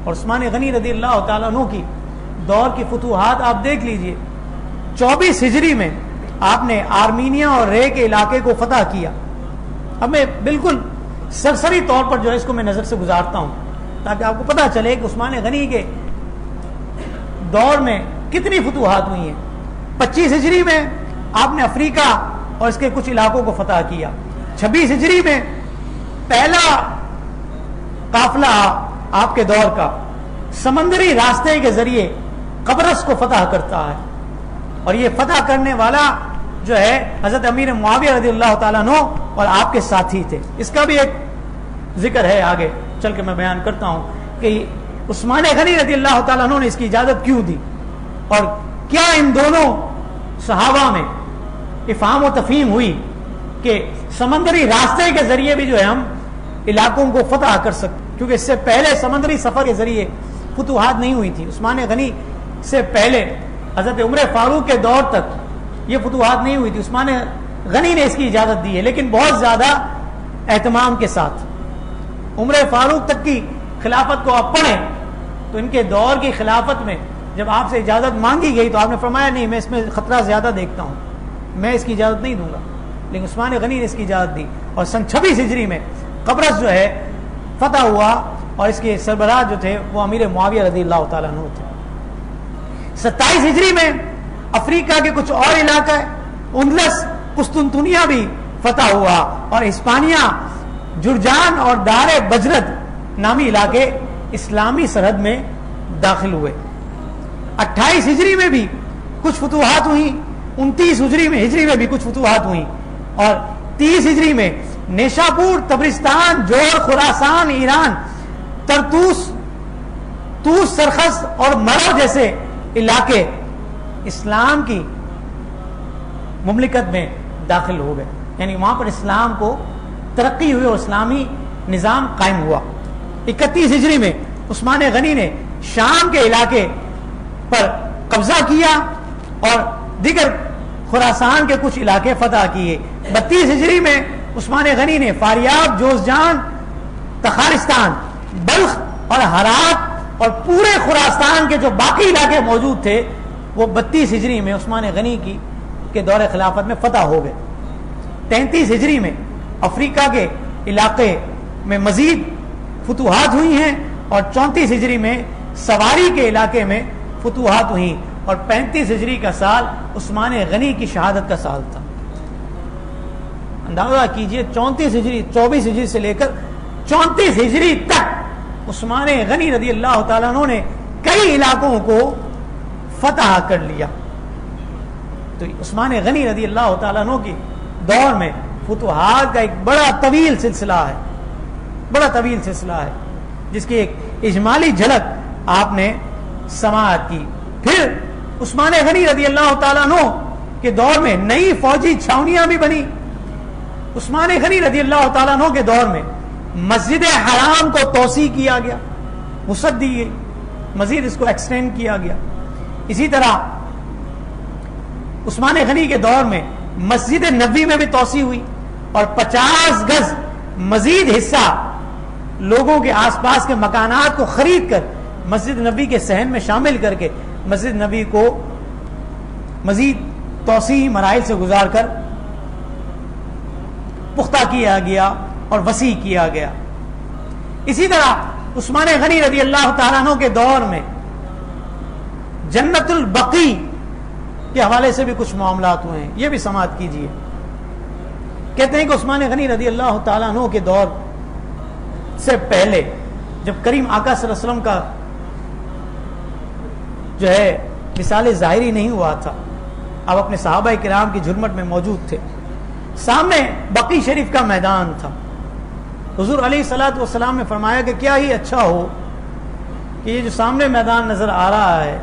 اور عثمان غنی رضی اللہ تعالیٰ عنہ کی دور کی فتوحات آپ دیکھ لیجئے. 24 ہجری میں آپ نے آرمینیا اور رے کے علاقے کو فتح کیا. اب میں بالکل سرسری طور پر جو ہے اس کو میں نظر سے گزارتا ہوں تاکہ آپ کو پتہ چلے کہ عثمان غنی کے دور میں کتنی فتوحات ہوئی ہیں. 25 ہجری میں آپ نے افریقہ اور اس کے کچھ علاقوں کو فتح کیا. 26 ہجری میں پہلا قافلہ آپ کے دور کا سمندری راستے کے ذریعے قبرص کو فتح کرتا ہے, اور یہ فتح کرنے والا جو ہے حضرت امیر معاویہ رضی اللہ تعالیٰ عنہ اور آپ کے ساتھی تھے. اس کا بھی ایک ذکر ہے, آگے چل کے میں بیان کرتا ہوں کہ عثمان غنی رضی اللہ تعالیٰ عنہ نے اس کی اجازت کیوں دی, اور کیا ان دونوں صحابہ میں افہام و تفہیم ہوئی کہ سمندری راستے کے ذریعے بھی جو ہے ہم علاقوں کو فتح کر سکتے, کیونکہ اس سے پہلے سمندری سفر کے ذریعے فتوحات نہیں ہوئی تھی. عثمان غنی سے پہلے حضرت عمر فاروق کے دور تک یہ فتوحات نہیں ہوئی تھی. عثمان غنی نے اس کی اجازت دی ہے, لیکن بہت زیادہ اہتمام کے ساتھ. عمر فاروق تک کی خلافت کو آپ پڑھیں تو ان کے دور کی خلافت میں جب آپ سے اجازت مانگی گئی تو آپ نے فرمایا نہیں, میں اس میں خطرہ زیادہ دیکھتا ہوں, میں اس کی اجازت نہیں دوں گا. لیکن عثمان غنی نے اس کی اجازت دی, اور سن 26 ہجری میں قبرص جو ہے فتح ہوا, اور اس کے سربراہ جو تھے وہ امیر معاویہ رضی اللہ تعالیٰ عنہ تھے. 27 ہجری میں افریقہ کے کچھ اور علاقہ اندلس قسطنطنیہ بھی فتح ہوا, اور ہسپانیہ جرجان اور دار بجرد نامی علاقے اسلامی سرحد میں داخل ہوئے. 28 ہجری میں بھی کچھ فتوحات ہوئی, 29 ہجری میں بھی کچھ فتوحات ہوئی, اور 30 ہجری میں نیشاپور, تبرستان, جوہر, خراسان, ایران, طرطوس, توس, سرخس اور مرو جیسے علاقے اسلام کی مملکت میں داخل ہو گئے. یعنی وہاں پر اسلام کو ترقی ہوئی اور اسلامی نظام قائم ہوا. 31 ہجری میں عثمان غنی نے شام کے علاقے پر قبضہ کیا اور دیگر خراسان کے کچھ علاقے فتح کیے. 32 ہجری میں عثمان غنی نے فاریاب, جوزجان, تخارستان, بلخ اور ہرات اور پورے خراسان کے جو باقی علاقے موجود تھے وہ 32 ہجری میں عثمان غنی کے دور خلافت میں فتح ہو گئے. 33 ہجری میں افریقہ کے علاقے میں مزید فتوحات ہوئی ہیں, اور 34 ہجری میں سواری کے علاقے میں فتوحات ہوئیں, اور 35 ہجری کا سال عثمان غنی کی شہادت کا سال تھا. اندازہ کیجئے 24 ہجری سے لے کر 34 ہجری تک عثمان غنی رضی اللہ تعالیٰ عنہ نے کئی علاقوں کو فتح کر لیا. تو عثمان غنی رضی اللہ تعالیٰ عنہ کی دور میں فتوحات کا ایک بڑا طویل سلسلہ ہے, جس کی ایک اجمالی جھلک آپ نے سماعت کی. پھر عثمان غنی رضی اللہ تعالیٰ عنہ کے دور میں نئی فوجی چھاونیاں بھی بنی. عثمان غنی رضی اللہ تعالیٰ عنہ کے دور میں مسجد حرام کو توسیع کیا گیا, وسعت دی گئی, مزید اس کو ایکسٹینڈ کیا گیا. اسی طرح عثمان غنی کے دور میں مسجد نبوی میں بھی توسیع ہوئی, اور 50 گز مزید حصہ لوگوں کے آس پاس کے مکانات کو خرید کر مسجد نبوی کے صحن میں شامل کر کے مسجد نبوی کو مزید توسیعی مراحل سے گزار کر پختہ کیا گیا اور وسیع کیا گیا. اسی طرح عثمان غنی رضی اللہ تعالیٰ عنہ کے دور میں جنت البقیع کے حوالے سے بھی کچھ معاملات ہوئے ہیں, یہ بھی سماعت کیجیے. کہتے ہیں کہ عثمان غنی رضی اللہ تعالیٰ عنہ کے دور سے پہلے جب کریم آقا صلی اللہ علیہ وسلم کا جو ہے مثال ظاہری نہیں ہوا تھا, اب اپنے صحابہ کرام کی جھرمٹ میں موجود تھے, سامنے بقیع شریف کا میدان تھا. حضور علیہ الصلوۃ والسلام نے فرمایا کہ کیا ہی اچھا ہو کہ یہ جو سامنے میدان نظر آ رہا ہے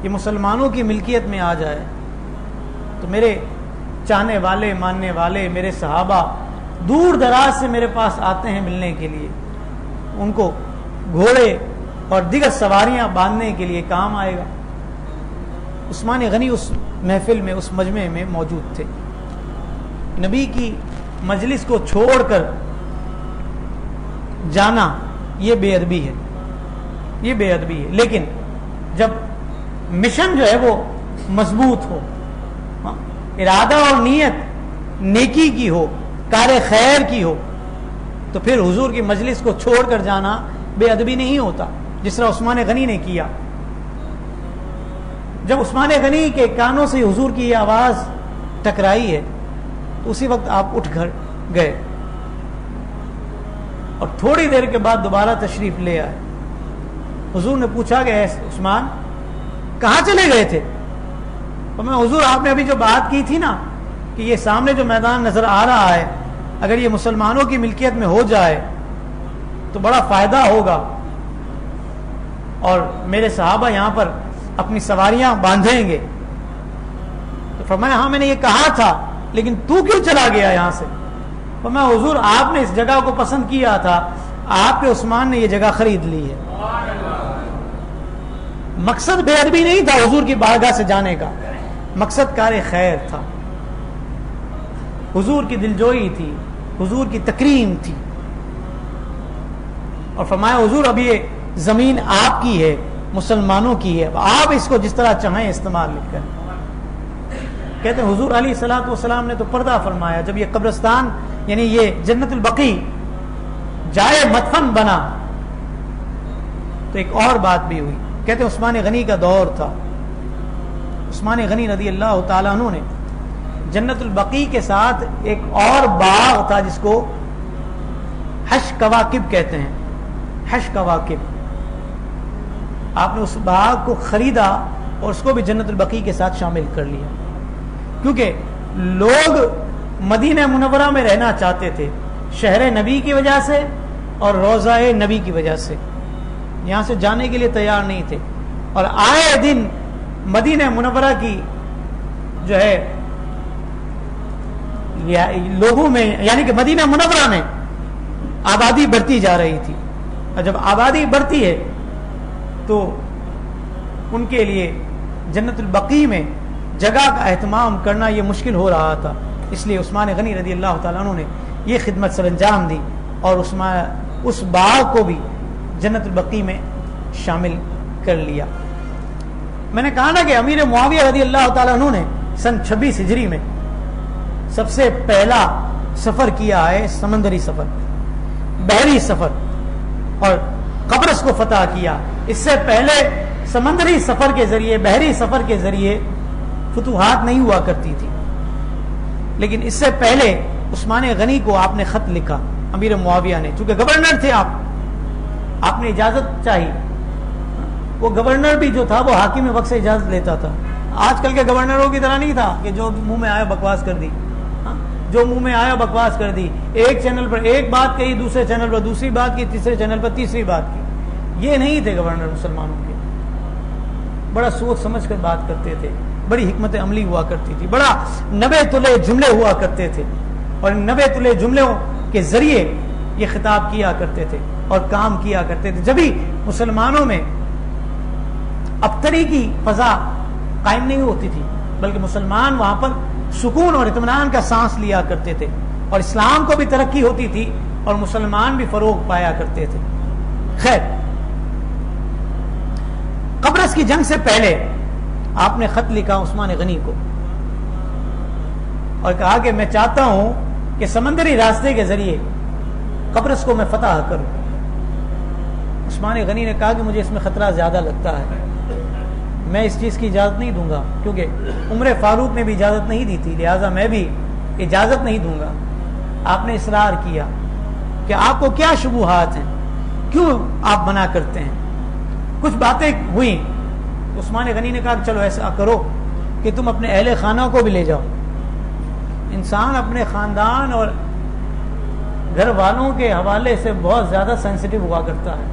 یہ مسلمانوں کی ملکیت میں آ جائے, تو میرے چاہنے والے, ماننے والے, میرے صحابہ دور دراز سے میرے پاس آتے ہیں ملنے کے لیے, ان کو گھوڑے اور دیگر سواریاں باندھنے کے لیے کام آئے گا. عثمان غنی اس محفل میں, اس مجمع میں موجود تھے. نبی کی مجلس کو چھوڑ کر جانا یہ بے ادبی ہے. یہ بے ادبی ہے. لیکن جب مشن جو ہے وہ مضبوط ہو, ارادہ اور نیت نیکی کی ہو, کار خیر کی ہو, تو پھر حضور کی مجلس کو چھوڑ کر جانا بے ادبی نہیں ہوتا, جس طرح عثمان غنی نے کیا. جب عثمان غنی کے کانوں سے حضور کی یہ آواز ٹکرائی ہے تو اسی وقت آپ اٹھ کر گئے اور تھوڑی دیر کے بعد دوبارہ تشریف لے آئے. حضور نے پوچھا کہ عثمان کہاں چلے گئے تھے؟ تو میں حضور آپ نے ابھی جو بات کی تھی نا کہ یہ سامنے جو میدان نظر آ رہا ہے اگر یہ مسلمانوں کی ملکیت میں ہو جائے تو بڑا فائدہ ہوگا اور میرے صحابہ یہاں پر اپنی سواریاں باندھیں گے. تو فرمایا ہاں میں نے یہ کہا تھا لیکن تو کیوں چلا گیا یہاں سے؟ فرمایا حضور آپ نے اس جگہ کو پسند کیا تھا, آپ کے عثمان نے یہ جگہ خرید لی ہے. مقصد بے ادبی نہیں تھا حضور کی بارگاہ سے جانے کا, مقصد کار خیر تھا, حضور کی دلجوئی تھی, حضور کی تکریم تھی. اور فرمایا حضور اب یہ زمین آپ کی ہے, مسلمانوں کی ہے, آپ اس کو جس طرح چاہیں استعمال کر. کہتے ہیں حضور علیہ الصلوۃ والسلام نے تو پردہ فرمایا جب یہ قبرستان یعنی یہ جنت البقیع جائے مدفن بنا تو ایک اور بات بھی ہوئی. کہتے ہیں عثمان غنی کا دور تھا, عثمان غنی رضی اللہ تعالیٰ عنہ نے جنت البقیع کے ساتھ ایک اور باغ تھا جس کو حش کواکب کہتے ہیں, حش کواکب. آپ نے اس باغ کو خریدا اور اس کو بھی جنت البقیع کے ساتھ شامل کر لیا, کیونکہ لوگ مدینہ منورہ میں رہنا چاہتے تھے شہر نبی کی وجہ سے اور روضہ نبی کی وجہ سے, یہاں سے جانے کے لیے تیار نہیں تھے. اور آئے دن مدینہ منورہ کی جو ہے لوگوں میں یعنی کہ مدینہ منورہ میں آبادی بڑھتی جا رہی تھی, اور جب آبادی بڑھتی ہے تو ان کے لیے جنت البقیع میں جگہ کا اہتمام کرنا یہ مشکل ہو رہا تھا. اس لیے عثمان غنی رضی اللہ تعالیٰ عنہ نے یہ خدمت سر انجام دی اور اس باغ کو بھی جنت البقیع میں شامل کر لیا. میں نے کہا نا کہ امیر معاویہ رضی اللہ تعالیٰ عنہ نے سن 26 ہجری میں سب سے پہلا سفر کیا ہے, سمندری سفر, بحری سفر, اور قبرص کو فتح کیا. اس سے پہلے سمندری سفر کے ذریعے, بحری سفر کے ذریعے فتوحات نہیں ہوا کرتی تھی. لیکن اس سے پہلے عثمان غنی کو آپ نے خط لکھا, امیر معاویہ نے, چونکہ گورنر تھے آپ نے اجازت چاہی. وہ گورنر بھی جو تھا وہ حاکم وقت سے اجازت لیتا تھا. آج کل کے گورنروں کی طرح نہیں تھا کہ جو منہ میں آیا بکواس کر دی, جو منہ میں آیا بکواس کر دی, ایک چینل پر ایک بات کہی, دوسرے چینل پر دوسری بات کی, تیسرے چینل پر تیسری بات کی. یہ نہیں تھے گورنر مسلمانوں کے, بڑا سوچ سمجھ کر بات کرتے تھے, بڑی حکمت عملی ہوا کرتی تھی, بڑا نبے تلے جملے ہوا کرتے تھے, اور نبے تلے جملوں کے ذریعے یہ خطاب کیا کرتے تھے اور کام کیا کرتے تھے. جبھی مسلمانوں میں ابتری کی فضا قائم نہیں ہوتی تھی, بلکہ مسلمان وہاں پر سکون اور اطمینان کا سانس لیا کرتے تھے, اور اسلام کو بھی ترقی ہوتی تھی اور مسلمان بھی فروغ پایا کرتے تھے. خیر, قبرص کی جنگ سے پہلے آپ نے خط لکھا عثمان غنی کو اور کہا کہ میں چاہتا ہوں کہ سمندری راستے کے ذریعے قبرص کو میں فتح کروں. عثمان غنی نے کہا کہ مجھے اس میں خطرہ زیادہ لگتا ہے, میں اس چیز کی اجازت نہیں دوں گا, کیونکہ عمر فاروق نے بھی اجازت نہیں دی تھی, لہٰذا میں بھی اجازت نہیں دوں گا. آپ نے اصرار کیا کہ آپ کو کیا شبہات ہیں, کیوں آپ منع کرتے ہیں. کچھ باتیں ہوئیں, عثمان غنی نے کہا کہ چلو ایسا کرو کہ تم اپنے اہل خانہ کو بھی لے جاؤ. انسان اپنے خاندان اور گھر والوں کے حوالے سے بہت زیادہ سینسٹیو ہوا کرتا ہے,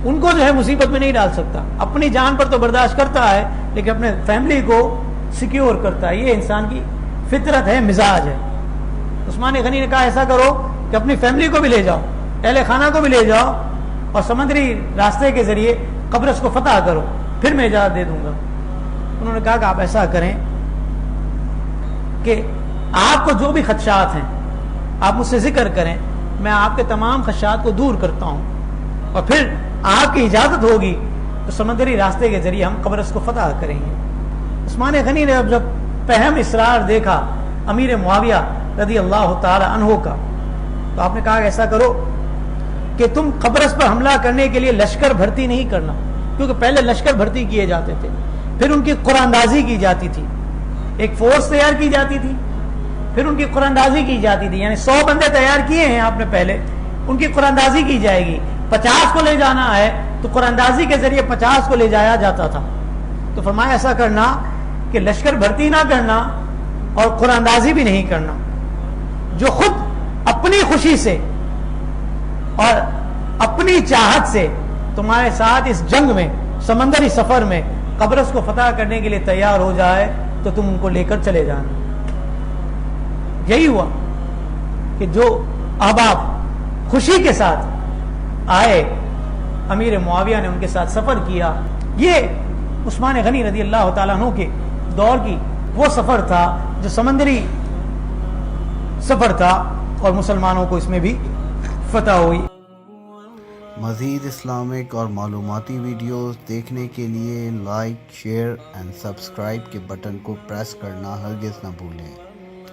ان کو جو ہے مصیبت میں نہیں ڈال سکتا. اپنی جان پر تو برداشت کرتا ہے لیکن اپنے فیملی کو سیکیور کرتا ہے, یہ انسان کی فطرت ہے, مزاج ہے. عثمان غنی نے کہا ایسا کرو کہ اپنی فیملی کو بھی لے جاؤ, اہل خانہ کو بھی لے جاؤ, اور سمندری راستے کے ذریعے قبرص کو فتح کرو, پھر میں اجازت دے دوں گا. انہوں نے کہا کہ آپ ایسا کریں کہ آپ کو جو بھی خدشات ہیں آپ مجھ سے ذکر کریں, میں آپ کے تمام خدشات کو دور کرتا ہوں, اور پھر آپ کی اجازت ہوگی تو سمندری راستے کے ذریعے ہم قبرص کو فتح کریں گے. عثمان غنی نے جب پہم اصرار دیکھا امیر معاویہ رضی اللہ تعالی عنہ کا, تو آپ نے کہا کہ ایسا کرو کہ تم قبرص پر حملہ کرنے کے لیے لشکر بھرتی نہیں کرنا, کیونکہ پہلے لشکر بھرتی کیے جاتے تھے, پھر ان کی قرآن اندازی کی جاتی تھی, ایک فورس تیار کی جاتی تھی, پھر ان کی قرآن اندازی کی جاتی تھی. یعنی 100 بندے تیار کیے ہیں آپ نے پہلے, ان کی قرآن اندازی کی جائے گی. 50 کو لے جانا ہے تو قرآن اندازی کے ذریعے 50 کو لے جایا جاتا تھا. تو فرمایا ایسا کرنا کہ لشکر بھرتی نہ کرنا اور قرآن اندازی بھی نہیں کرنا. جو خود اپنی خوشی سے اور اپنی چاہت سے تمہارے ساتھ اس جنگ میں, سمندری سفر میں قبرص کو فتح کرنے کے لیے تیار ہو جائے تو تم ان کو لے کر چلے جانا. یہی ہوا کہ جو احباب خوشی کے ساتھ آئے, امیر معاویہ نے ان کے ساتھ سفر کیا. یہ عثمان غنی رضی اللہ تعالیٰ عنہ کے دور کی وہ سفر تھا جو سمندری سفر تھا, اور مسلمانوں کو اس میں بھی فتح ہوئی. مزید اسلامک اور معلوماتی ویڈیوز دیکھنے کے لیے لائک، شیئر اینڈ سبسکرائب کے بٹن کو پریس کرنا ہرگز نہ بھولیں.